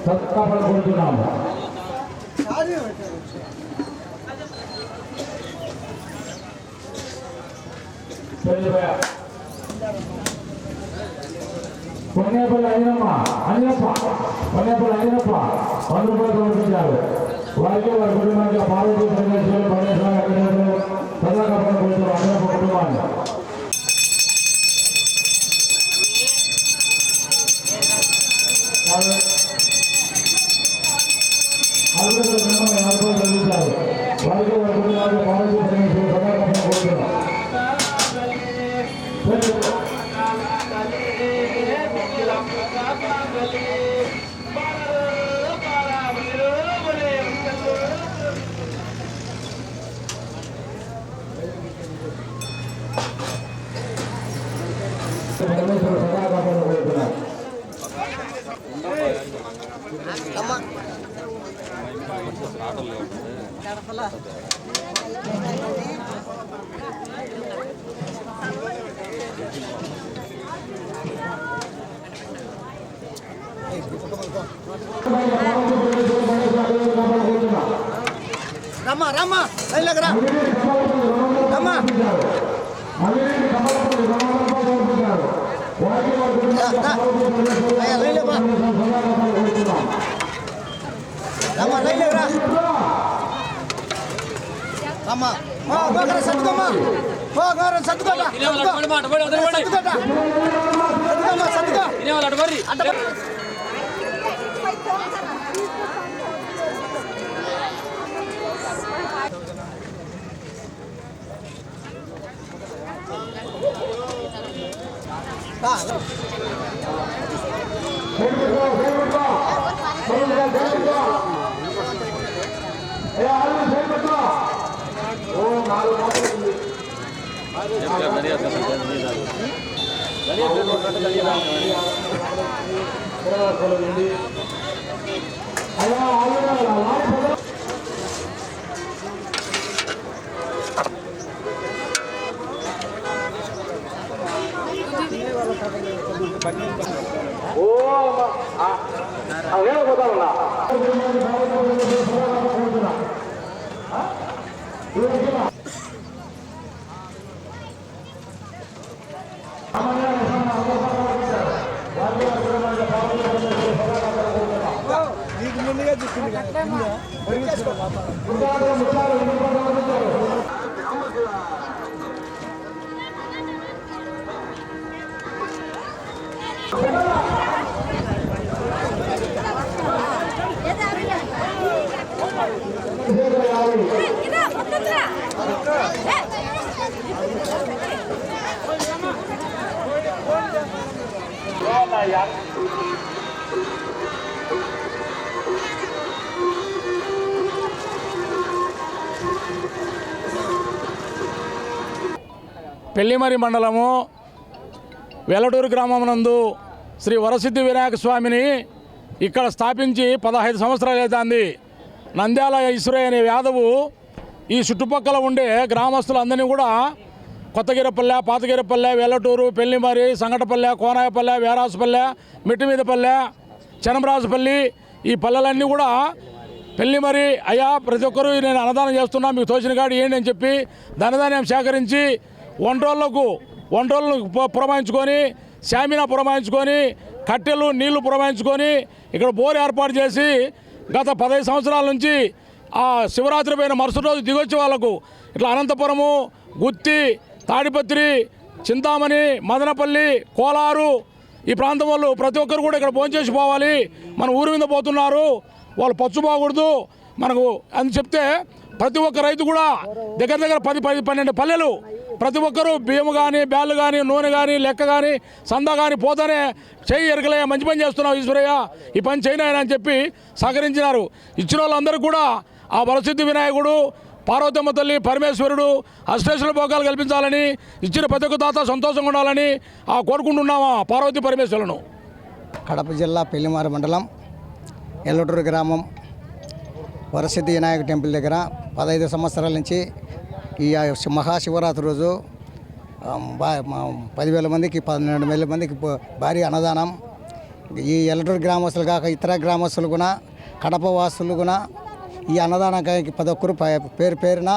సత్కారపడుతున్నాము. కొన్నేపల్లి అయినప్ప కొన్నేపల్లి అయినప్ప 100 రూపాయలు సమర్పించారు. వారికి వారి కుటుంబానికి పార్వతీ పరమేశ్వరులు పరమేశ్వర సదాకాపడుతున్నారు అయినప్ప కుటుంబాన్ని. వారికి వారి కుటుంబానికి పార్వతీ పరమేశ్వరులు సదాకాపడుతున్నారు. రమ్మా రమ్మా లైన్లోకి రా రమ్మా రమ్మా లైన్లోకి రా రమ్మా సర్దుకోమ్మా సర్దుకోమ్మా సర్దుకో ముందుగా చెప్పింది పెళ్లిమరి మండలము వెల్లటూరు గ్రామమునందు శ్రీ వరసిద్ధి వినాయక స్వామిని ఇక్కడ స్థాపించి 15 సంవత్సరాలు అవుతుంది. నంద్యాల ఈశ్వరయ్య అనే యాదవు ఈ చుట్టుపక్కల ఉండే గ్రామస్తులందరినీ కూడా కొత్తగిరపల్లె, పాతగిరపల్లె, వెల్లటూరు, పెళ్లిమరి, సంగటపల్లె, కోనాయపల్లె, వేరాసుపల్లె, మిట్టిమీదపల్లె, చనమరాజుపల్లి ఈ పల్లెలన్నీ కూడా పెళ్లిమరి అయ్యా ప్రతి ఒక్కరూ నేను అన్నదానం చేస్తున్నా మీకు తోచిన కాడి ఏంటి అని చెప్పి ధనధాన్యం సేకరించి వంటోళ్ళను పురమాయించుకొని శామినా పురమాయించుకొని కట్టెలు నీళ్లు పురమాయించుకొని ఇక్కడ బోర్ ఏర్పాటు చేసి గత 15 సంవత్సరాల నుంచి ఆ శివరాత్రి పైన మరుసటి రోజు దిగొచ్చే వాళ్ళకు ఇట్లా అనంతపురము, గుత్తి, తాడిపత్రి, చింతామణి, మదనపల్లి, కోలారు ఈ ప్రాంతం వాళ్ళు ప్రతి ఒక్కరు కూడా ఇక్కడ భోంచేసి పోవాలి, మన ఊరి మీద పోతున్నారు, వాళ్ళు పచ్చుపోకూడదు మనకు అని చెప్తే ప్రతి ఒక్క రైతు కూడా దగ్గర 10-12 పల్లెలు ప్రతి ఒక్కరూ బియ్యము కానీ, బ్యాళ్ళు కానీ, నూనె కానీ, లెక్క కానీ, సందా కానీ పోతానే చెయ్యి ఎరగలయ్యా మంచి పని చేస్తున్నావు ఈశ్వరయ్య ఈ పని చేయనాయని అని చెప్పి సహకరించినారు. ఇచ్చిన వాళ్ళందరూ కూడా ఆ వరసిద్ధి వినాయకుడు, పార్వతమ్మ తల్లి, పరమేశ్వరుడు అష్టేశ్వర భోగాలు కల్పించాలని ఇచ్చిన ప్రతి ఒక్క దాత సంతోషంగా ఉండాలని కోరుకుంటున్నామా పార్వతీ పరమేశ్వరులను. కడప జిల్లా పెళ్లిమారు మండలం ఎల్లటూరు గ్రామం వరసిద్ధి వినాయక టెంపుల్ దగ్గర 15 సంవత్సరాల నుంచి ఈ మహాశివరాత్రి రోజు 10,000 మందికి 12,000 మందికి భారీ అన్నదానం. ఈ ఎల్లటూరు గ్రామస్తులు కాక ఇతర గ్రామస్తులు కూడా కడప వాసులు కూడా ఈ అన్నదానానికి ప్రతి ఒక్కరు పేరు పేరున